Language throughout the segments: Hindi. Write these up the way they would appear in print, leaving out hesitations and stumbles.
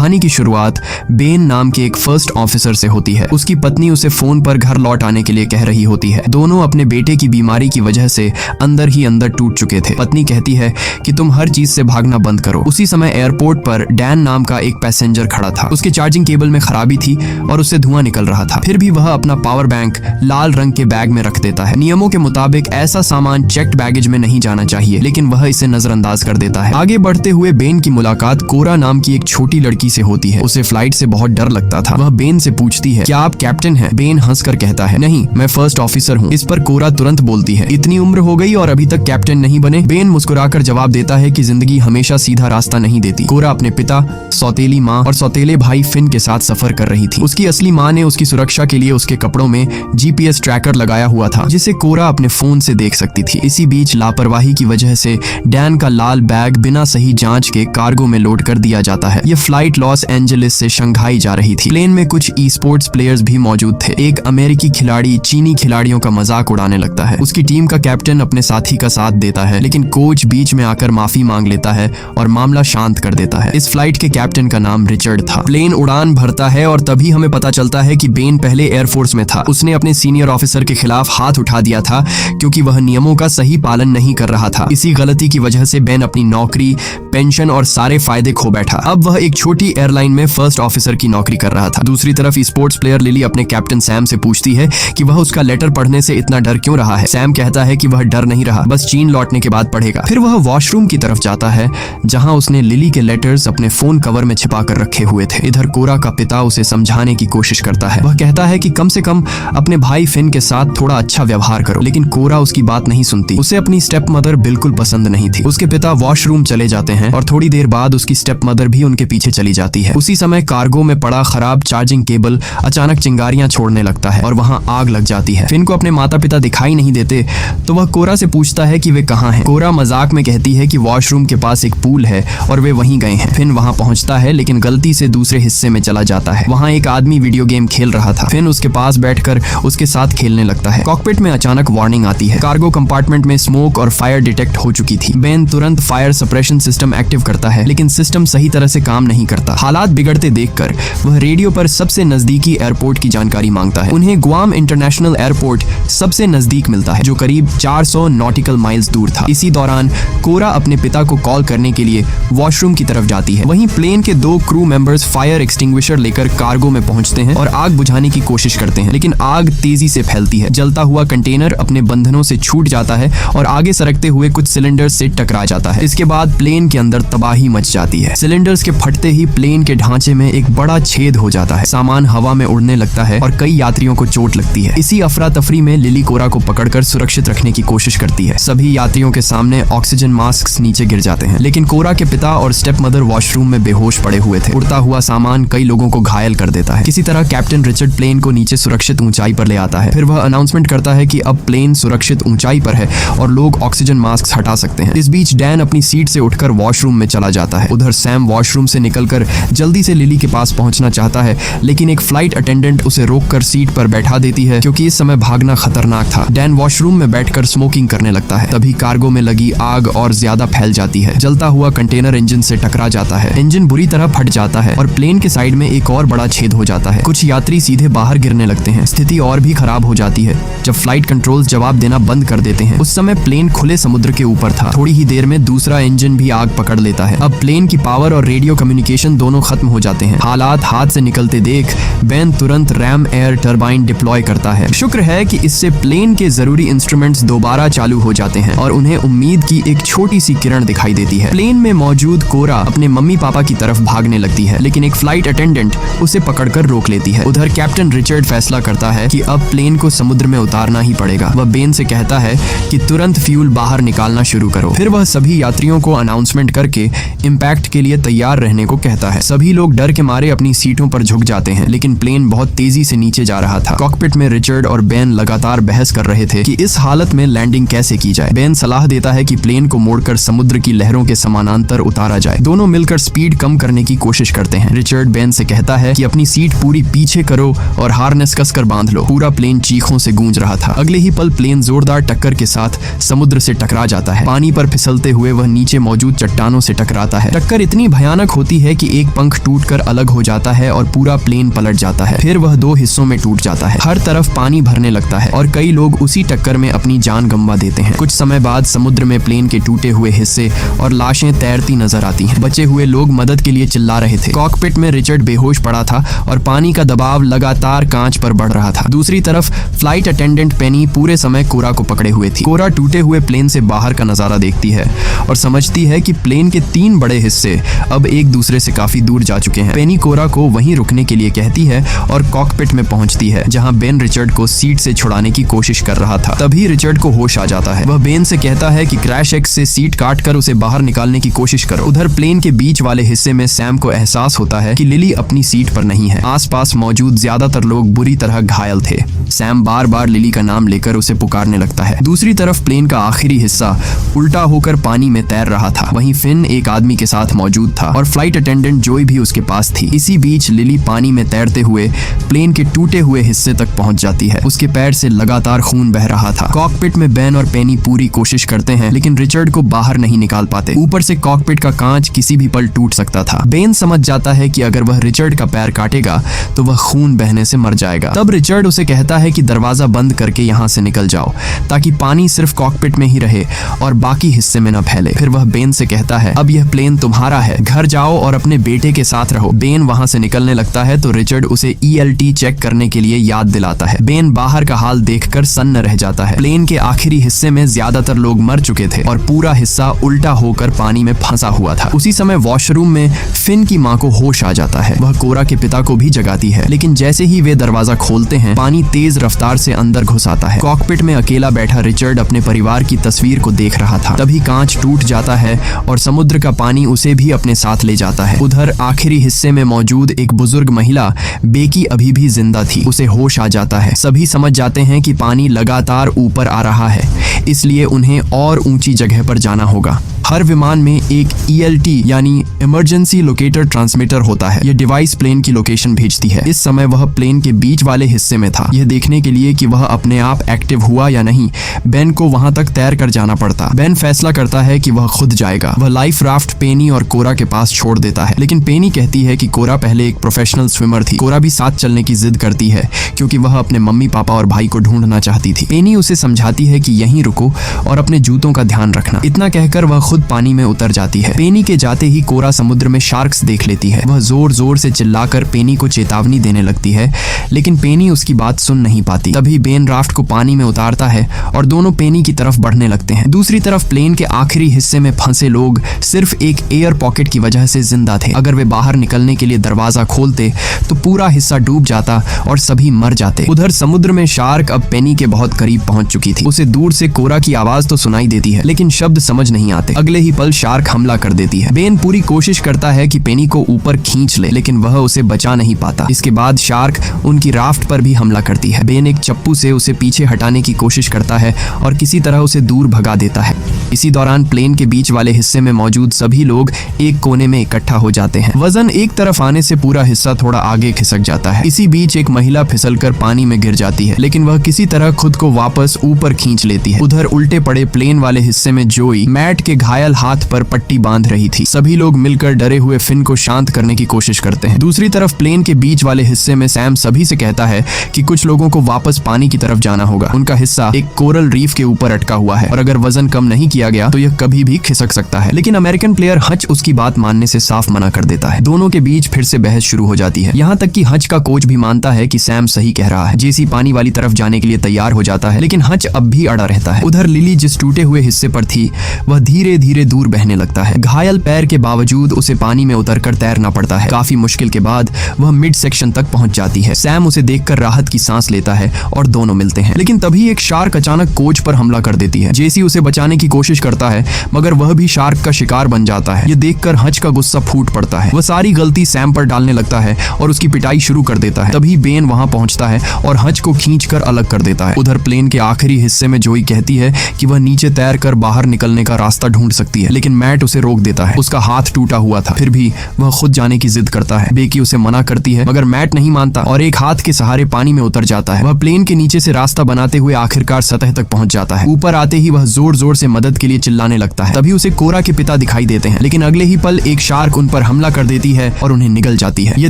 कहानी की शुरुआत बेन नाम के एक फर्स्ट ऑफिसर से होती है। उसकी पत्नी उसे फोन पर घर लौट आने के लिए कह रही होती है। दोनों अपने बेटे की बीमारी की वजह से अंदर ही अंदर टूट चुके थे। पत्नी कहती है कि तुम हर चीज से भागना बंद करो। उसी समय एयरपोर्ट पर डैन नाम का एक पैसेंजर खड़ा था। उसके चार्जिंग केबल में खराबी थी और उससे धुआं निकल रहा था। फिर भी वह अपना पावर बैंक लाल रंग के बैग में रख देता है। नियमों के मुताबिक ऐसा सामान चेक्ड बैगेज में नहीं जाना चाहिए, लेकिन वह इसे नजरअंदाज कर देता है। आगे बढ़ते हुए बेन की मुलाकात कोरा नाम की एक छोटी लड़की से होती है। उसे फ्लाइट से बहुत डर लगता था। वह बेन से पूछती है, क्या आप कैप्टन हैं? बेन हंसकर कहता है, नहीं, मैं फर्स्ट ऑफिसर हूँ। इस पर कोरा तुरंत बोलती है, इतनी उम्र हो गई और अभी तक कैप्टन नहीं बने? बेन मुस्कुराकर जवाब देता है कि जिंदगी हमेशा सीधा रास्ता नहीं देती। कोरा अपने पिता, सौतेली माँ और सौतेले भाई फिन के साथ सफर कर रही थी। उसकी असली माँ ने उसकी सुरक्षा के लिए उसके कपड़ों में जीपीएस ट्रैकर लगाया हुआ था, जिसे कोरा अपने फोन से देख सकती थी। इसी बीच लापरवाही की वजह से डैन का लाल बैग बिना सही जांच के कार्गो में लोड कर दिया जाता है। यह फ्लाइट लॉस एंजलिस से शंघाई जा रही थी। प्लेन में कुछ ई स्पोर्ट्स प्लेयर्स भी मौजूद थे। एक अमेरिकी खिलाड़ी चीनी खिलाड़ियों का मजाक उड़ाने लगता है। उसकी टीम का कैप्टन अपने साथी का साथ देता है, लेकिन कोच बीच में आकर माफी मांग लेता है और मामला शांत कर देता है। इस फ्लाइट के कैप्टन का नाम रिचर्ड था। प्लेन उड़ान भरता है और तभी हमें पता चलता है कि बेन पहले एयरफोर्स में था। उसने अपने सीनियर ऑफिसर के खिलाफ हाथ उठा दिया था क्योंकि वह नियमों का सही पालन नहीं कर रहा था। इसी गलती की वजह से बेन अपनी नौकरी, पेंशन और सारे फायदे खो बैठा। अब वह एक छोटी एयरलाइन में फर्स्ट ऑफिसर की नौकरी कर रहा था। दूसरी तरफ स्पोर्ट्स प्लेयर लिली अपने कैप्टन सैम से पूछती है कि वह उसका लेटर पढ़ने से इतना डर क्यों रहा है। सैम कहता है कि वह डर नहीं रहा, बस चीन लौटने के बाद पढ़ेगा। फिर वह वॉशरूम की तरफ जाता है जहां उसने लिली के लेटर्स अपने फोन कवर में छिपा कर रखे हुए थे। इधर कोरा का पिता उसे समझाने की कोशिश करता है। वह कहता है कि कम से कम अपने भाई फिन के साथ थोड़ा अच्छा व्यवहार करो, लेकिन कोरा उसकी बात नहीं सुनती। उसे अपनी स्टेप मदर बिल्कुल पसंद नहीं थी। उसके पिता वॉशरूम चले जाते हैं और थोड़ी देर बाद उसकी स्टेप मदर भी उनके पीछे चली जाती है। उसी समय कार्गो में पड़ा खराब चार्जिंग केबल अचानक चिंगारियां छोड़ने लगता है और वहां आग लग जाती है। फिन को अपने माता पिता दिखाई नहीं देते तो वह कोरा से पूछता है कि वे कहाँ हैं। कोरा मजाक में कहती है कि वॉशरूम के पास एक पूल है और वे वहीं गए हैं। फिन वहां पहुंचता है लेकिन गलती से दूसरे हिस्से में चला जाता है। वहां एक आदमी वीडियो गेम खेल रहा था। फिन उसके पास बैठकर उसके साथ खेलने लगता है। कॉकपिट में अचानक वार्निंग आती है। कार्गो कंपार्टमेंट में स्मोक और फायर डिटेक्ट हो चुकी थी। बेन तुरंत फायर सप्रेशन सिस्टम एक्टिव करता है, लेकिन सिस्टम सही तरह से काम नहीं करता। हालात बिगड़ते देखकर वह रेडियो पर सबसे नजदीकी एयरपोर्ट की जानकारी मांगता है। उन्हें गुआम इंटरनेशनल एयरपोर्ट सबसे नजदीक मिलता है, जो करीब 400 नॉटिकल माइल्स दूर था। इसी दौरान कोरा अपने पिता को कॉल करने के लिए वॉशरूम की तरफ जाती है। वहीं प्लेन के 2 क्रू मेंबर्स फायर एक्सटिंग्विशर लेकर कार्गो में पहुंचते हैं और आग बुझाने की कोशिश करते हैं, लेकिन आग तेजी से फैलती है। जलता हुआ कंटेनर अपने बंधनों से छूट जाता है और आगे सरकते हुए कुछ सिलेंडर्स से टकरा जाता है। इसके बाद प्लेन के अंदर तबाही मच जाती है। सिलेंडर्स के फटते ही प्लेन के ढांचे में एक बड़ा छेद हो जाता है। सामान हवा में उड़ने लगता है और कई यात्रियों को चोट लगती है। इसी अफरा तफरी में लिली कोरा को पकड़कर सुरक्षित रखने की कोशिश करती है। सभी यात्रियों के सामने ऑक्सीजन मास्क नीचे गिर जाते हैं, लेकिन कोरा के पिता और स्टेप मदर वॉशरूम में बेहोश पड़े हुए थे। उड़ता हुआ सामान कई लोगों को घायल कर देता है। किसी तरह कैप्टन रिचर्ड प्लेन को नीचे सुरक्षित ऊंचाई पर ले आता है। फिर वह अनाउंसमेंट करता है कि अब प्लेन सुरक्षित ऊंचाई पर है और लोग ऑक्सीजन मास्क हटा सकते हैं। इस बीच डैन अपनी सीट से उठकर वॉशरूम में चला जाता है। उधर सैम वॉशरूम से निकलकर जल्दी से लिली के पास पहुंचना चाहता है, लेकिन एक फ्लाइट अटेंडेंट उसे रोककर सीट पर बैठा देती है क्योंकि इस समय भागना खतरनाक था। डैन वॉशरूम में बैठकर स्मोकिंग करने लगता है। तभी कार्गो में लगी आग और ज्यादा फैल जाती है। जलता हुआ कंटेनर इंजन से टकरा जाता है। इंजन बुरी तरह फट जाता है और प्लेन के साइड में एक और बड़ा छेद हो जाता है। कुछ यात्री सीधे बाहर गिरने लगते हैं। स्थिति और भी खराब हो जाती है जब फ्लाइट कंट्रोल्स जवाब देना बंद कर देते हैं। उस समय प्लेन खुले समुद्र के ऊपर था। थोड़ी ही देर में दूसरा इंजन भी आग पकड़ लेता है। अब प्लेन की पावर और रेडियो कम्युनिकेशन दोनों खत्म हो जाते हैं। हालात हाथ से निकलते देख बेन तुरंत रैम एयर टरबाइन डिप्लॉय करता है। शुक्र है कि इससे प्लेन के जरूरी इंस्ट्रूमेंट्स दोबारा चालू हो जाते हैं और उन्हें उम्मीद की एक छोटी सी किरण दिखाई देती है। प्लेन में मौजूद कोरा अपने मम्मी पापा की तरफ भागने लगती है, लेकिन एक फ्लाइट अटेंडेंट उसे पकड़कर रोक लेती है। उधर कैप्टन रिचर्ड फैसला करता है कि अब प्लेन को समुद्र में उतारना ही पड़ेगा। वह बेन से कहता है कि तुरंत फ्यूल बाहर निकालना शुरू करो। फिर वह सभी यात्रियों को अनाउंसमेंट करके इम्पैक्ट के लिए तैयार रहने को कहता है। सभी लोग डर के मारे अपनी सीटों पर झुक जाते हैं, लेकिन प्लेन बहुत तेजी से नीचे जा रहा था। कॉकपिट में रिचर्ड और बेन लगातार बहस कर रहे थे कि इस हालत में लैंडिंग कैसे की जाए। बेन सलाह देता है कि प्लेन को मोड़कर समुद्र की लहरों के समानांतर उतारा जाए। दोनों मिलकर स्पीड कम करने की कोशिश करते हैं। रिचर्ड बेन से कहता है कि अपनी सीट पूरी पीछे करो और हार्नेस कसकर बांध लो। पूरा प्लेन चीखों से गूंज रहा था। अगले ही पल प्लेन जोरदार टक्कर के साथ समुद्र से टकरा जाता है। पानी पर फिसलते हुए वह नीचे मौजूद चट्टानों से टकराता है। टक्कर इतनी भयानक होती है कि एक पंख टूटकर अलग हो जाता है और पूरा प्लेन पलट जाता है। फिर वह दो हिस्सों में टूट जाता है। हर तरफ पानी भरने लगता है और कई लोग उसी टक्कर में अपनी जान गंवा देते हैं। कुछ समय बाद समुद्र में प्लेन के टूटे हुए हिस्से और लाशें तैरती नजर आती हैं। बचे हुए लोग मदद के लिए चिल्ला रहे थे। कॉकपिट में रिचर्ड बेहोश पड़ा था और पानी का दबाव लगातार कांच पर बढ़ रहा था। दूसरी तरफ फ्लाइट अटेंडेंट पेनी पूरे समय कोरा को पकड़े हुए थी। कोरा टूटे हुए प्लेन से बाहर का नजारा देखती है और समझती है कि प्लेन के 3 बड़े हिस्से अब एक दूसरे से काफी दूर जा चुके हैं। पेनी कोरा को वहीं रुकने के लिए कहती है और कॉकपिट में पहुंचती है, जहां बेन रिचर्ड को सीट से छुड़ाने की कोशिश कर रहा था। तभी रिचर्ड को होश आ जाता है। वह बेन से कहता है कि क्रैश एक्स से सीट काटकर उसे बाहर निकालने की कोशिश करो। उधर प्लेन के बीच वाले हिस्से में सैम को एहसास होता है कि लिली अपनी सीट पर नहीं है। आसपास मौजूद ज्यादातर लोग बुरी तरह घायल थे। सैम बार बार लिली का नाम लेकर उसे पुकारने लगता है। दूसरी तरफ प्लेन का आखिरी हिस्सा उल्टा होकर पानी में तैर रहा था। वहीं फिन एक आदमी के साथ मौजूद था और फ्लाइट अटेंडेंट जोई भी उसके पास थी। इसी बीच लिली पानी में तैरते हुए प्लेन के टूटे हुए हिस्से तक पहुंच जाती है। उसके पैर से लगातार खून बह रहा था। कॉकपिट में बेन और पेनी पूरी कोशिश करते हैं, लेकिन रिचर्ड को बाहर नहीं निकाल पाते। ऊपर से कॉकपिट का कांच किसी भी पल टूट सकता था। बेन समझ जाता है कि अगर वह रिचर्ड का पैर काटेगा तो वह खून बहने से मर जाएगा। तब रिचर्ड उसे कहता है कि दरवाजा बंद करके यहाँ से निकल जाओ, ताकि पानी सिर्फ कॉकपिट में ही रहे और बाकी हिस्से में न फैले। फिर वह बेन से कहता है, अब यह प्लेन तुम्हारा है, घर जाओ और अपने बेटे के साथ रहो। बेन वहां से निकलने लगता है तो रिचर्ड उसे ELT चेक करने के लिए याद दिलाता है। बेन बाहर का हाल देखकर सन्न रह जाता है। प्लेन के आखिरी हिस्से में ज्यादातर लोग मर चुके थे और पूरा हिस्सा उल्टा होकर पानी में फंसा हुआ था। उसी समय वॉशरूम में फिन की मां को होश आ जाता है। वह कोरा के पिता को भी जगाती है, लेकिन जैसे ही वे दरवाजा खोलते हैं, पानी तेज रफ्तार से अंदर घुस आता है। कॉकपिट में अकेला बैठा रिचर्ड अपने परिवार की तस्वीर को देख रहा था। तभी कांच टूट जाता है और समुद्र का पानी उसे भी अपने साथ ले जाता है। उधर आखिरी हिस्से में मौजूद एक बुजुर्ग महिला बेकी अभी भी जिंदा थी। उसे होश आ जाता है। सभी समझ जाते हैं कि पानी लगातार ऊपर आ रहा है, इसलिए उन्हें और ऊंची जगह पर जाना होगा। हर विमान में एक ELT यानी इमरजेंसी लोकेटर ट्रांसमीटर होता है। यह डिवाइस प्लेन की लोकेशन भेजती है। इस समय वह प्लेन के बीच वाले हिस्से में था। यह देखने के लिए कि वह अपने आप एक्टिव हुआ या नहीं, बेन को वहां तक तैर कर जाना पड़ता। बेन फैसला करता है कि वह खुद जाएगा। वह लाइफ राफ्ट पेनी और कोरा के पास छोड़ देता है, लेकिन पेनी कहती है कि कोरा पहले एक प्रोफेशनल स्विमर थी। कोरा भी साथ चलने की जिद करती है क्योंकि वह अपने मम्मी पापा और भाई को ढूंढना चाहती थी। पेनी उसे समझाती है कि यहीं रुको और अपने जूतों का ध्यान रखना। इतना कहकर वह खुद पानी में उतर जाती है। पेनी के जाते ही कोरा समुद्र में शार्क्स देख लेती है। वह जोर जोर से चिल्लाकर पेनी को चेतावनी देने लगती है, लेकिन पेनी उसकी बात सुन नहीं पाती। तभी बेन राफ्ट को पानी में उतारता है और दोनों पेनी की तरफ बढ़ने लगते हैं। दूसरी तरफ प्लेन के आखिरी हिस्से में फंसे लोग सिर्फ एक एयर पॉकेट की वजह से जिंदा थे। अगर वे बाहर निकलने के लिए दरवाजा खोलते तो पूरा हिस्सा डूब जाता और सभी मर जाते। उधर समुद्र में शार्क अब पेनी के बहुत करीब पहुंच चुकी थी। उसे दूर से कोरा की आवाज तो सुनाई देती है, लेकिन शब्द समझ नहीं आते। अगले ही पल शार्क हमला कर देती है। बेन पूरी कोशिश करता है कि पेनी को ऊपर खींच ले, लेकिन वह उसे बचा नहीं पाता। इसके बाद शार्क उनकी राफ्ट पर भी हमला करती है। बेन एक चप्पू से उसे पीछे हटाने की कोशिश करता है और किसी तरह उसे दूर भगा देता है। इसी दौरान प्लेन के बीच वाले हिस्से में मौजूद सभी लोग एक कोने में इकट्ठा हो जाते हैं। वजन एक तरफ आने से पूरा हिस्सा थोड़ा आगे खिसक जाता है। इसी बीच एक महिला फिसलकर पानी में गिर जाती है, लेकिन वह किसी तरह खुद को वापस ऊपर खींच लेती है। उधर उल्टे पड़े प्लेन वाले हिस्से में जोई मैट के घायल हाथ पर पट्टी बांध रही थी। सभी लोग मिलकर डरे हुए फिन को शांत करने की कोशिश करते हैं। दूसरी तरफ प्लेन के बीच वाले हिस्से में सैम सभी से कहता है कि कुछ लोगों को वापस पानी की तरफ जाना होगा। उनका हिस्सा एक कोरल रीफ के ऊपर अटका हुआ है और अगर वजन कम नहीं किया गया तो यह कभी भी खिसक सकता है। लेकिन अमेरिकन प्लेयर हच उसकी बात मानने से साफ मना कर देता है। दोनों के बीच फिर से बहस शुरू हो जाती है। यहाँ तक कि हच का कोच भी मानता है कि सैम सही कह रहा है। जेसी पानी वाली तरफ जाने के लिए तैयार हो जाता है, लेकिन हच अब भी अड़ा रहता है। उधर लिली जिस टूटे हुए हिस्से पर थी वह धीरे धीरे दूर बहने लगता है। घायल पैर के बावजूद उसे पानी में उतरकर तैरना पड़ता है। काफी मुश्किल के बाद वह मिड सेक्शन तक पहुंच जाती है। सैम उसे देखकर राहत की सांस लेता है और दोनों मिलते हैं, लेकिन तभी एक शार्क अचानक कोच पर हमला कर देती है। जेसी उसे बचाने की कोशिश करता है, मगर वह भी शार्क का शिकार बन जाता है। ये देखकर हच का गुस्सा फूट पड़ता है। वह सारी गलती सैम पर डालने लगता है और उसकी पिटाई शुरू कर देता है। तभी बेन वहां पहुंचता है और हच को खींचकर अलग कर देता है। उधर प्लेन के आखिरी हिस्से में जोई कहती है कि वह नीचे तैरकर बाहर निकलने का रास्ता ढूंढ सकती है, लेकिन मैट उसे रोक देता है। उसका हाथ टूटा हुआ था, फिर भी वह खुद जाने की जिद करता है। बेकी उसे मना करती है, मगर मैट नहीं मानता और एक हाथ के सहारे पानी में उतर जाता है। वह प्लेन के नीचे से रास्ता बनाते हुए आखिरकार सतह तक पहुंच जाता है। ऊपर आते ही वह जोर जोर से मदद के लिए चिल्लाने लगता है। तभी उसे कोरा के पिता दिखाई देते हैं, लेकिन अगले ही पल एक शार्क उन पर पर हमला कर देती है और उन्हें निगल जाती है। ये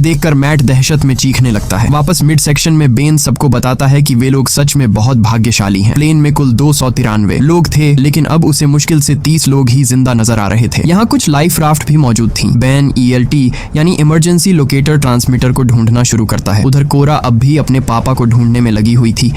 देखकर मैट दहशत में चीखने लगता है। वापस मिड सेक्शन में बेन सबको बताता है कि वे लोग सच में बहुत भाग्यशाली हैं। प्लेन में कुल 293 लोग थे, लेकिन अब उसे मुश्किल से 30 लोग ही जिंदा नजर आ रहे थे। यहाँ कुछ लाइफ राफ्ट भी मौजूद थी। बेन ELT यानी इमरजेंसी लोकेटर ट्रांसमीटर को ढूंढना शुरू करता है। उधर कोरा अब भी अपने पापा को ढूंढने में लगी हुई थी।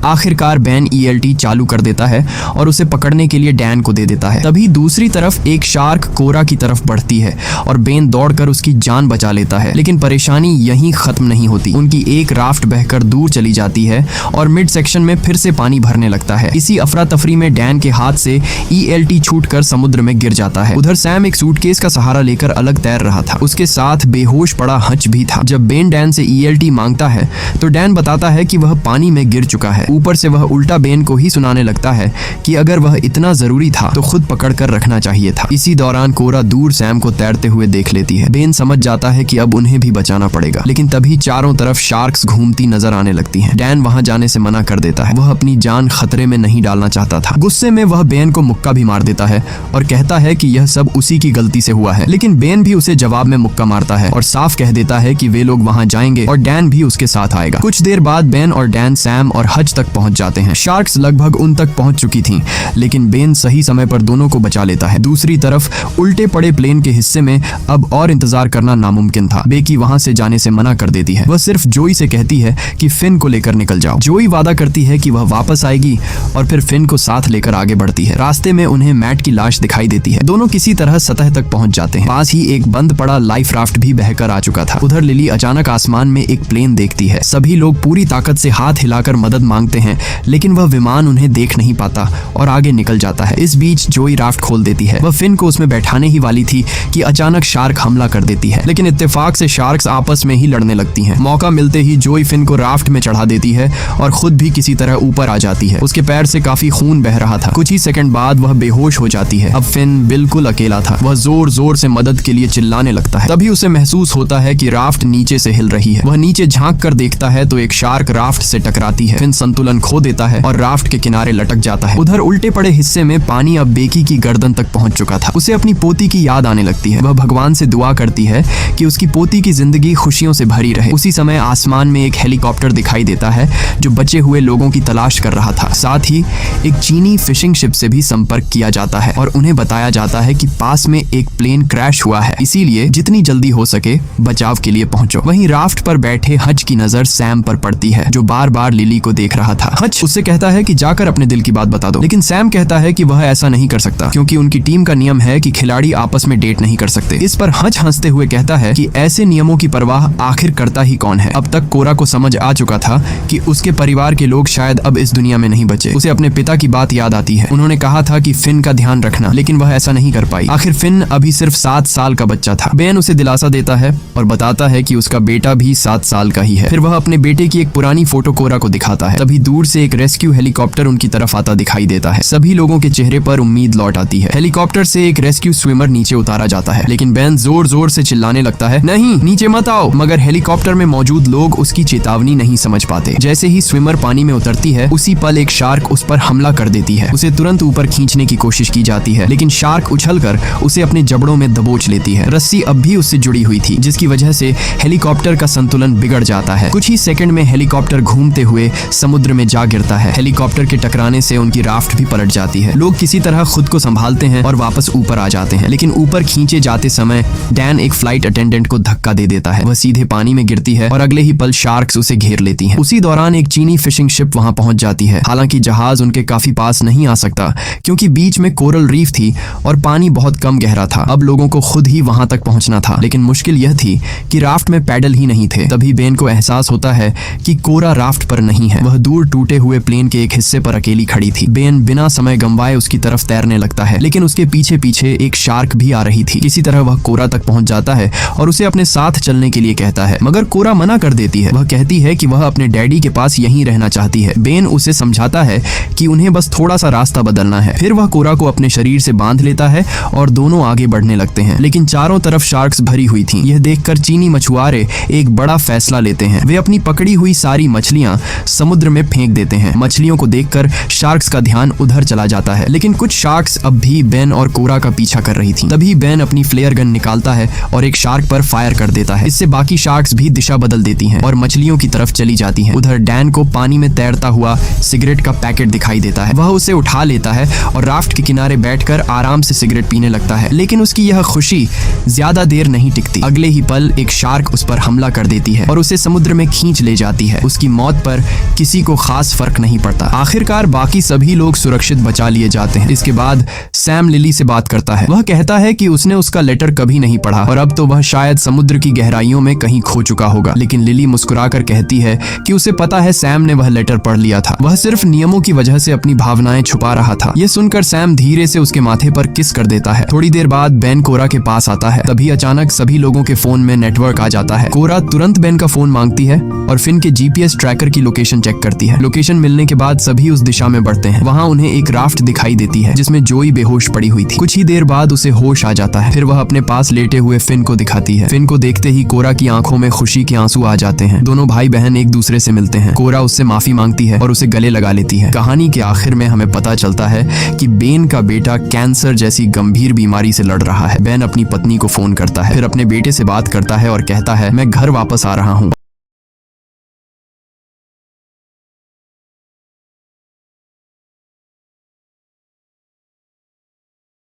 आखिरकार बेन ELT चालू कर देता है और उसे पकड़ने के लिए डैन को दे देता है। तभी दूसरी तरफ एक शार्क कोरा की तरफ बढ़ती है और बेन दौड़कर उसकी जान बचा लेता है। लेकिन परेशानी यहीं खत्म नहीं होती। उनकी एक राफ्ट बहकर दूर चली जाती है और मिड सेक्शन में फिर से पानी भरने लगता है। इसी अफरा तफरी में डैन के हाथ से ELT छूटकर समुद्र में गिर जाता है। उधर सैम एक सूटकेस का सहारा लेकर अलग तैर रहा था। उसके साथ बेहोश पड़ा हच भी था। जब बेन डैन से ELT मांगता है तो डैन बताता है कि वह पानी में गिर चुका है। ऊपर से वह उल्टा बेन को ही सुनाने लगता है कि अगर वह इतना जरूरी था तो खुद पकड़ कर रखना चाहिए था। इसी दौरान कोरा दूर सैम को तैरते हुए देख लेती है। बेन समझ जाता है कि अब उन्हें भी बचाना पड़ेगा, लेकिन तभी चारों तरफ शार्क्स घूमती नजर आने लगती हैं। डैन वहां जाने से मना कर देता है। वह अपनी जान खतरे में नहीं डालना चाहता था। गुस्से में वह बेन को मुक्का भी मार देता है और कहता है कि यह सब उसी की गलती से हुआ है। लेकिन बेन भी उसे जवाब में मुक्का मारता है और साफ कह देता है कि वे लोग वहां जाएंगे और डैन भी उसके साथ आएगा। कुछ देर बाद बेन और डैन सैम और हज तक पहुंच जाते हैं। शार्क्स लगभग उन तक पहुंच चुकी थीं, लेकिन बेन सही समय पर दोनों को बचा लेता है। दूसरी तरफ उल्टे पड़े प्लेन के हिस्से में अब और इंतजार करना नामुमकिन था। बेकी वहां से जाने से मना कर देती है। वह सिर्फ जोई से कहती है कि फिन को लेकर निकल जाओ। जोई वादा करती है कि वह वापस आएगी और फिर फिन को साथ लेकर आगे बढ़ती है। रास्ते में उन्हें मैट की लाश दिखाई देती है। दोनों किसी तरह सतह तक पहुंच जाते हैं। पास ही एक बंद पड़ा लाइफ राफ्ट भी बहकर आ चुका था। उधर लिली अचानक आसमान में एक प्लेन देखती है। सभी लोग पूरी ताकत से हाथ हिलाकर मदद मांगते हैं, लेकिन वह विमान उन्हें देख नहीं पाता और आगे निकल जाता है। इस बीच जोई राफ्ट खोल देती है। वह फिन को उसमें बैठाने ही वाली थी कि अचानक शार्क हमला कर देती है, लेकिन इत्तेफाक से शार्क्स आपस में ही लड़ने लगती हैं। मौका मिलते ही जोई फिन को राफ्ट में चढ़ा देती है और खुद भी किसी तरह ऊपर आ जाती है। उसके पैर से काफी खून बह रहा था। कुछ ही सेकंड बाद वह बेहोश हो जाती है। अब फिन बिल्कुल अकेला था। वह जोर जोर से मदद के लिए चिल्लाने लगता है। तभी उसे महसूस होता है कि राफ्ट नीचे से हिल रही है। वह नीचे झांक कर देखता है तो एक शार्क राफ्ट से टकराती है। फिन संतुलन खो देता है और राफ्ट के किनारे लटक जाता है। उधर उल्टे पड़े हिस्से में पानी अब बेकी की गर्दन तक पहुंच चुका था। उसे अपनी पोती की याद आने लगती है। वह भगवान से दुआ करती है कि उसकी पोती की जिंदगी खुशियों से भरी रहे। उसी समय आसमान में एक हेलीकॉप्टर दिखाई देता है जो बचे हुए लोगों की तलाश कर रहा था। साथ ही एक चीनी फिशिंग शिप से भी संपर्क किया जाता है और उन्हें बताया जाता है कि पास में एक प्लेन क्रैश हुआ है, इसीलिए जितनी जल्दी हो सके बचाव के लिए पहुंचो। वहीं राफ्ट पर बैठे हज की नजर सैम पर पड़ती है, जो बार बार लिली को देख रहा था। हज उससे कहता है कि जाकर अपने दिल की बात बता दो, लेकिन सैम कहता है कि वह ऐसा नहीं कर सकता क्योंकि उनकी टीम का नियम है कि खिलाड़ी आपस में डेट नहीं कर सकते। इस पर हज हंसते हुए कहता है कि ऐसे नियमों की परवाह आखिर करता ही कौन है। अब तक कोरा को समझ आ चुका था कि उसके परिवार के लोग शायद अब इस दुनिया में नहीं बचे। उसे अपने पिता की बात याद आती है। उन्होंने कहा था कि फिन का ध्यान रखना, लेकिन वह ऐसा नहीं कर पाई। आखिर फिन अभी सिर्फ 7 साल का बच्चा था। बेन उसे दिलासा देता है और बताता है कि उसका बेटा भी 7 साल का ही है। फिर वह अपने बेटे की एक पुरानी फोटो कोरा को दिखाता है। तभी दूर से एक रेस्क्यू हेलीकॉप्टर उनकी तरफ आता दिखाई देता है। सभी लोगों के चेहरे पर उम्मीद लौट आती है। हेलीकॉप्टर से एक रेस्क्यू स्विमर नीचे उतारा जाता है, लेकिन बेन जोर जोर से चिल्लाने लगता है, नहीं नीचे मत आओ। मगर हेलीकॉप्टर में मौजूद लोग उसकी चेतावनी नहीं समझ पाते। जैसे ही स्विमर पानी में उतरती है, उसी पल एक शार्क उस पर हमला कर देती है। उसे तुरंत ऊपर खींचने की कोशिश की जाती है, लेकिन शार्क उछलकर उसे अपने जबड़ों में दबोच लेती है। रस्सी अब भी उससे जुड़ी हुई थी, जिसकी वजह से हेलीकॉप्टर का संतुलन बिगड़ जाता है। कुछ ही सेकंड में हेलीकॉप्टर घूमते हुए समुद्र में जा गिरता है। हेलीकॉप्टर के टकराने से उनकी राफ्ट भी पलट जाती है। लोग किसी तरह खुद को संभालते हैं और वापस ऊपर आ जाते हैं, लेकिन ऊपर खींचे जाते समय डैन एक फ्लाइट अटेंडेंट को धक्का दे देता है। वह सीधे पानी में गिरती है और अगले ही पल शार्क्स उसे घेर लेती हैं। उसी दौरान एक चीनी फिशिंग शिप वहां पहुंच जाती है। हालांकि जहाज उनके काफी पास नहीं आ सकता क्योंकि बीच में कोरल रीफ थी और पानी बहुत कम गहरा था। अब लोगों को खुद ही वहां तक पहुंचना था, लेकिन मुश्किल यह थी कि राफ्ट में पैडल ही नहीं थे। तभी बेन को एहसास होता है कि कोरा राफ्ट पर नहीं है। वह दूर टूटे हुए प्लेन के एक हिस्से पर अकेली खड़ी थी। बेन बिना समय गंवाए उसकी तरफ तैरने लगता है, लेकिन उसके पीछे पीछे एक शार्क भी आ रही थी। किसी तरह वह कोरा तक पहुंच जाता है और उसे अपने साथ चलने के लिए कहता है, मगर कोरा मना कर देती है। वह कहती है कि वह अपने डैडी के पास यहीं रहना चाहती है। बेन उसे समझाता है कि उन्हें बस थोड़ा सा रास्ता बदलना है। फिर वह कोरा को अपने शरीर से बांध लेता है और दोनों आगे बढ़ने लगते हैं, लेकिन चारों तरफ शार्क्स भरी हुई थीं। यह देखकर चीनी मछुआरे एक बड़ा फैसला लेते हैं। वे अपनी पकड़ी हुई सारी मछलियां समुद्र में फेंक देते हैं। मछलियों को देखकर शार्क्स का ध्यान उधर चला जाता है, लेकिन कुछ शार्क्स अब भी बेन और कोरा का पीछा कर रही थीं। तभी बेन अपनी फ्लेयर गन निकालता है और एक शार्क पर फायर कर देता है। इससे बाकी शार्क्स भी दिशा बदल देती हैं और मछलियों की तरफ चली जाती हैं। उधर डैन को पानी में तैरता हुआ सिगरेट का पैकेट दिखाई देता है। वह उसे उठा लेता है और राफ्ट के किनारे बैठकर आराम से सिगरेट पीने लगता है। लेकिन उसकी यह खुशी ज्यादा देर नहीं टिकती। अगले ही पल एक शार्क उस पर हमला कर देती है और उसे समुद्र में खींच ले जाती है। उसकी मौत पर किसी को खास फर्क नहीं पड़ता। आखिरकार बाकी सभी लोग सुरक्षित बचा लिए जाते हैं। इसके बाद सैम लिली से बात करता है। वह कहता है कि उसने उसका लेटर कभी नहीं पढ़ा और अब तो वह शायद समुद्र की गहराइयों में कहीं खो चुका होगा। लेकिन लिली मुस्कुराकर कहती है कि उसे पता है सैम ने वह लेटर पढ़ लिया था। वह सिर्फ नियमों की वजह से अपनी भावनाएं छुपा रहा था। यह सुनकर सैम धीरे से उसके माथे पर किस कर देता है। थोड़ी देर बाद बेन कोरा के पास आता है। तभी अचानक सभी लोगों के फोन में नेटवर्क आ जाता है। कोरा तुरंत बेन का फोन मांगती है और फिन के जीपीएस ट्रैकर की लोकेशन चेक करती है। लोकेशन मिलने के बाद सभी उस दिशा में बढ़ते हैं। वहां उन्हें एक राफ्ट दिखाई देती है जिसमें जोई बेहोश पड़ी हुई थी। कुछ ही देर बाद उसे होश आ जाता है। फिर वह अपने पास लेटे हुए फिन को दिखाती है। फिन को देखते ही कोरा की आंखों में खुशी के आंसू आ जाते हैं। दोनों भाई बहन एक दूसरे से मिलते हैं। कोरा उससे माफी मांगती है और उसे गले लगा लेती है। कहानी के आखिर में हमें पता चलता है कि बेन का बेटा कैंसर जैसी गंभीर बीमारी से लड़ रहा है। बेन अपनी पत्नी को फोन करता है, फिर अपने बेटे से बात करता है और कहता है मैं घर वापस आ रहा हूँ